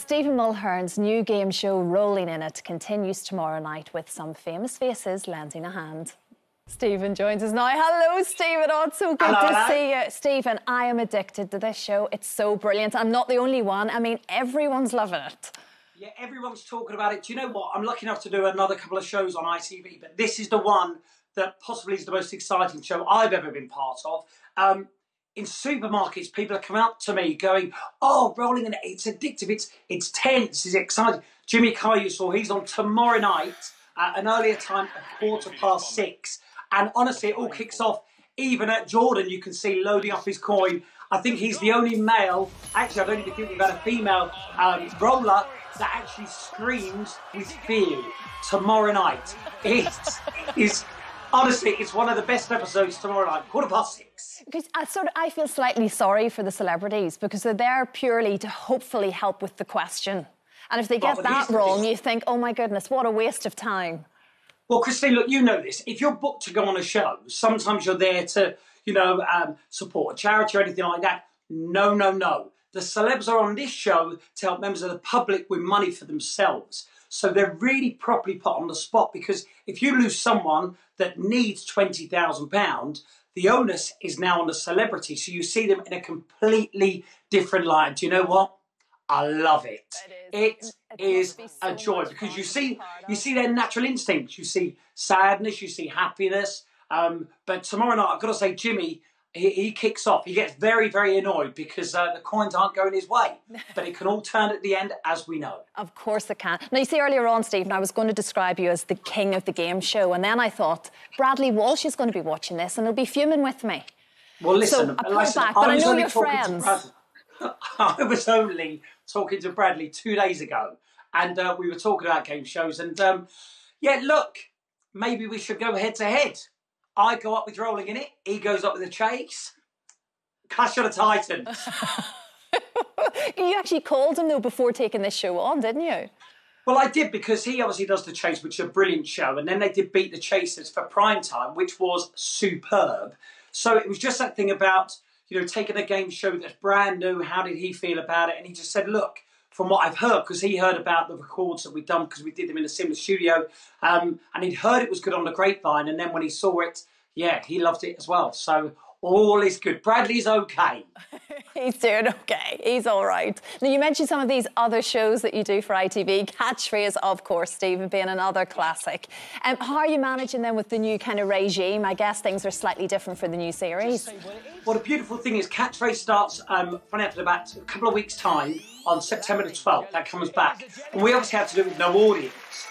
Stephen Mulhern's new game show, Rolling in It, continues tomorrow night with some famous faces lending a hand. Stephen joins us now. Hello, Stephen. Oh, it's so good to see you. Stephen, I am addicted to this show. It's so brilliant. I'm not the only one. I mean, everyone's loving it. Yeah, everyone's talking about it. Do you know what? I'm lucky enough to do another couple of shows on ITV, but this is the one that possibly is the most exciting show I've ever been part of. In supermarkets, people have come up to me going, "Oh, Rolling in It, it's addictive, it's tense, it's exciting." Jimmy Carr, you saw, he's on tomorrow night at an earlier time at 6:15. And honestly, it all kicks off. Even at Jordan, you can see loading up his coin. I think he's the only male, actually I don't even think we've had a female roller that actually screams with fear tomorrow night. It is, honestly, it's one of the best episodes tomorrow night, 6:15. Because I feel slightly sorry for the celebrities because they're there purely to hopefully help with the question. And if they get that wrong, you think, oh my goodness, what a waste of time. Well, Christine, look, you know this. If you're booked to go on a show, sometimes you're there to, support a charity or anything like that. No, no, no. The celebs are on this show to help members of the public win money for themselves. So they're really properly put on the spot, because if you lose someone that needs £20,000, the onus is now on the celebrity. So you see them in a completely different light. Do you know what? I love it. It is a joy, because you see their natural instincts. You see sadness, you see happiness. But tomorrow night, I've got to say, Jimmy, he kicks off. He gets very, very annoyed because the coins aren't going his way. But it can all turn at the end, as we know. Of course it can. Now, you see, earlier on, Stephen, I was going to describe you as the king of the game show. And then I thought, Bradley Walsh is going to be watching this and he'll be fuming with me. Well, listen, so I pulled back, but I know you're friends. I was only talking to Bradley 2 days ago, and we were talking about game shows, and yeah, look, maybe we should go head to head. I go up with Rolling in It, he goes up with The Chase. Clash of the Titans. You actually called him, though, before taking this show on, didn't you? Well, I did, because he obviously does The Chase, which is a brilliant show, and then they did Beat the Chasers for prime time, which was superb. So it was just that thing about, taking a game show that's brand new. How did he feel about it? And he just said, look, from what I've heard, because he heard about the records that we've done, because we did them in a similar studio, and he'd heard it was good on the grapevine, and then when he saw it, yeah, he loved it as well. So all is good. Bradley's okay. He's doing okay. He's all right. Now, you mentioned some of these other shows that you do for ITV. Catchphrase, of course, Stephen, being another classic. How are you managing them with the new kind of regime? I guess things are slightly different for the new series. Well, the beautiful thing is Catchphrase starts funny after about a couple of weeks' time on September the 12th. That comes back. And we obviously have to do it with no audience,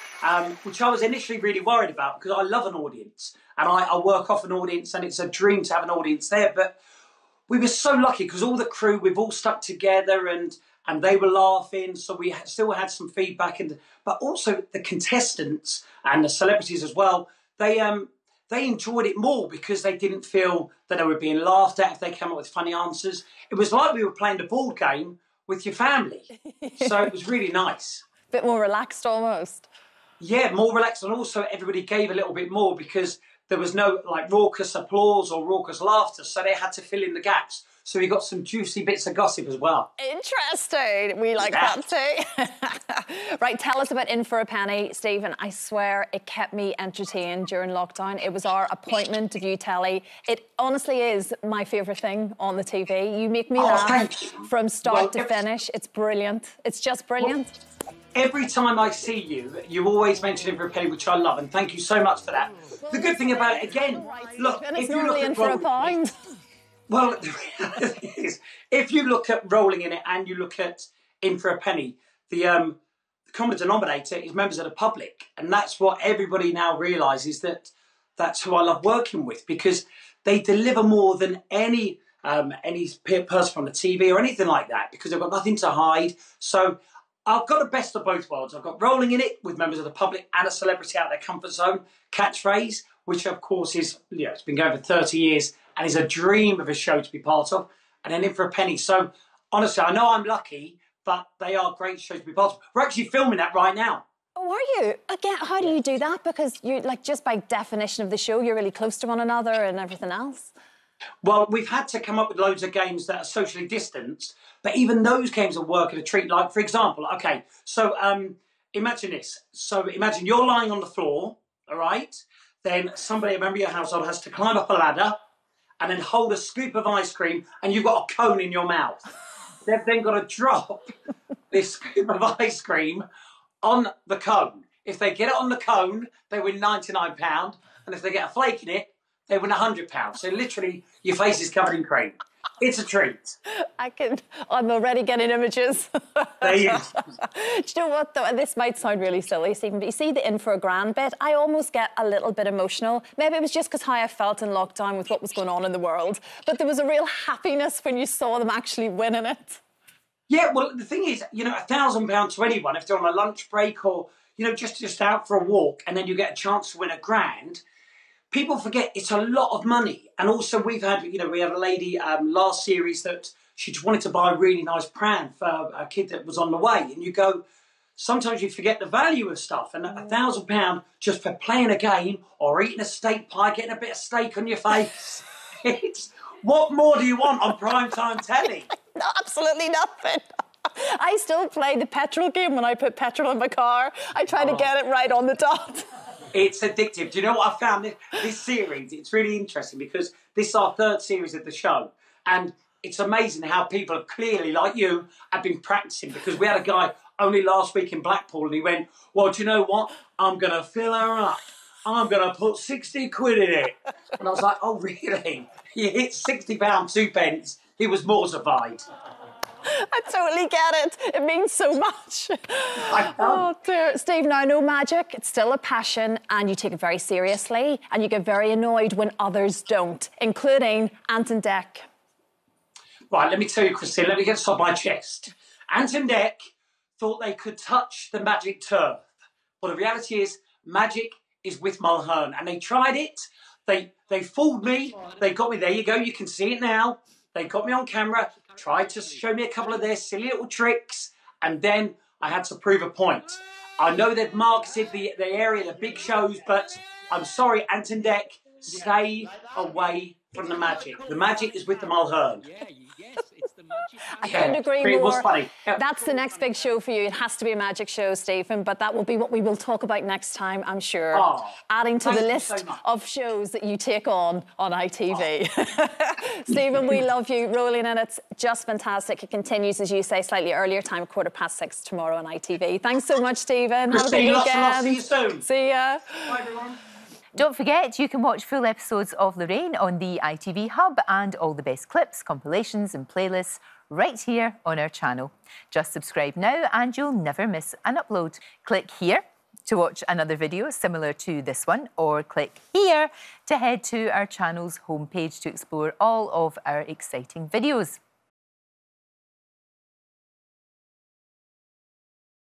which I was initially really worried about, because I love an audience. And I work off an audience, and it's a dream to have an audience there. But we were so lucky, because all the crew, we've all stuck together, and they were laughing. So we still had some feedback. But also the contestants and the celebrities as well, they enjoyed it more, because they didn't feel that they were being laughed at if they came up with funny answers. It was like we were playing the board game with your family. So it was really nice. A bit more relaxed almost. Yeah, more relaxed. And also everybody gave a little bit more, because there was no raucous applause or raucous laughter, so they had to fill in the gaps. So we got some juicy bits of gossip as well. Interesting. We like that too. Right, tell us about In for a Penny. Stephen, I swear it kept me entertained during lockdown. It was our appointment to view telly. It honestly is my favourite thing on the TV. You make me laugh from start to finish. It's brilliant. It's just brilliant. Well, every time I see you, you always mention In for a Penny, which I love, and thank you so much for that. The good thing about it, again, look, if you look at In for a Pound. Well, the reality is, if you look at Rolling in It and you look at In for a Penny, the common denominator is members of the public. And that's what everybody now realises, that that's who I love working with, because they deliver more than any person from the TV or anything like that, because they've got nothing to hide. So I've got the best of both worlds. I've got Rolling in It with members of the public and a celebrity out of their comfort zone. Catchphrase, which of course is, it's been going for 30 years and is a dream of a show to be part of. And then In for a Penny. So honestly, I know I'm lucky, but they are great shows to be part of. We're actually filming that right now. Oh, are you? Again, how do you do that? Because you're just by definition of the show, you're really close to one another and everything else. Well, we've had to come up with loads of games that are socially distanced, But even those games are work and a treat. Like, for example, okay, so imagine this. So imagine you're lying on the floor, all right? Then somebody, a member of your household, has to climb up a ladder and then hold a scoop of ice cream, and you've got a cone in your mouth. They've then got to drop this scoop of ice cream on the cone. If they get it on the cone, they win £99. And if they get a flake in it, they win £100. So literally, your face is covered in cream. It's a treat. I'm already getting images. There you go. Do you know what, though? And this might sound really silly, Stephen, but you see the in for a grand bit, I almost get a little bit emotional. Maybe it was just because how I felt in lockdown with what was going on in the world. But there was a real happiness when you saw them actually winning it. Yeah, well, the thing is, you know, £1,000 to anyone, if they're on a lunch break or, you know, just out for a walk, and then you get a chance to win a grand, people forget it's a lot of money. And also we've had, you know, we had a lady last series that she just wanted to buy a really nice pram for a kid that was on the way. And you go, sometimes you forget the value of stuff. And £1,000 just for playing a game or eating a steak pie, getting a bit of steak on your face. What more do you want on primetime telly? No, absolutely nothing. I still play the petrol game when I put petrol in my car. I try to get it right on the dot. It's addictive. Do you know what I found? This series, it's really interesting because this is our third series of the show. And it's amazing how people have clearly, like you, have been practicing, because we had a guy only last week in Blackpool and he went, well, do you know what? I'm going to fill her up. I'm going to put 60 quid in it. And I was like, oh, really? You hit £60, 2p. He was mortified. I totally get it. It means so much. Oh, dear. Steve, now I know magic, it's still a passion, and you take it very seriously, and you get very annoyed when others don't, including Ant and Dec. Right, let me tell you, Christine, let me get this off my chest. Ant and Dec thought they could touch the magic turf. Well, the reality is, magic is with Mulhern, and they tried it. They fooled me. They got me. There you go. You can see it now. They got me on camera, tried to show me a couple of their silly little tricks, and then I had to prove a point. I know they've marketed the area, the big shows, but I'm sorry, Ant and Dec, stay away from the magic. The magic is with the Mulhern. I couldn't agree more. It was funny. That's the next big show for you. It has to be a magic show, Stephen, but that will be what we will talk about next time, I'm sure. Oh, adding to the list of shows that you take on ITV. Oh. Stephen, we love you. Rolling in, it's just fantastic. It continues, as you say, slightly earlier time, 6:15 tomorrow on ITV. Thanks so much, Stephen. Have a good weekend. See you soon. See ya. Bye, everyone. Don't forget, you can watch full episodes of Lorraine on the ITV Hub, and all the best clips, compilations and playlists right here on our channel. Just subscribe now and you'll never miss an upload. Click here to watch another video similar to this one, or click here to head to our channel's homepage to explore all of our exciting videos.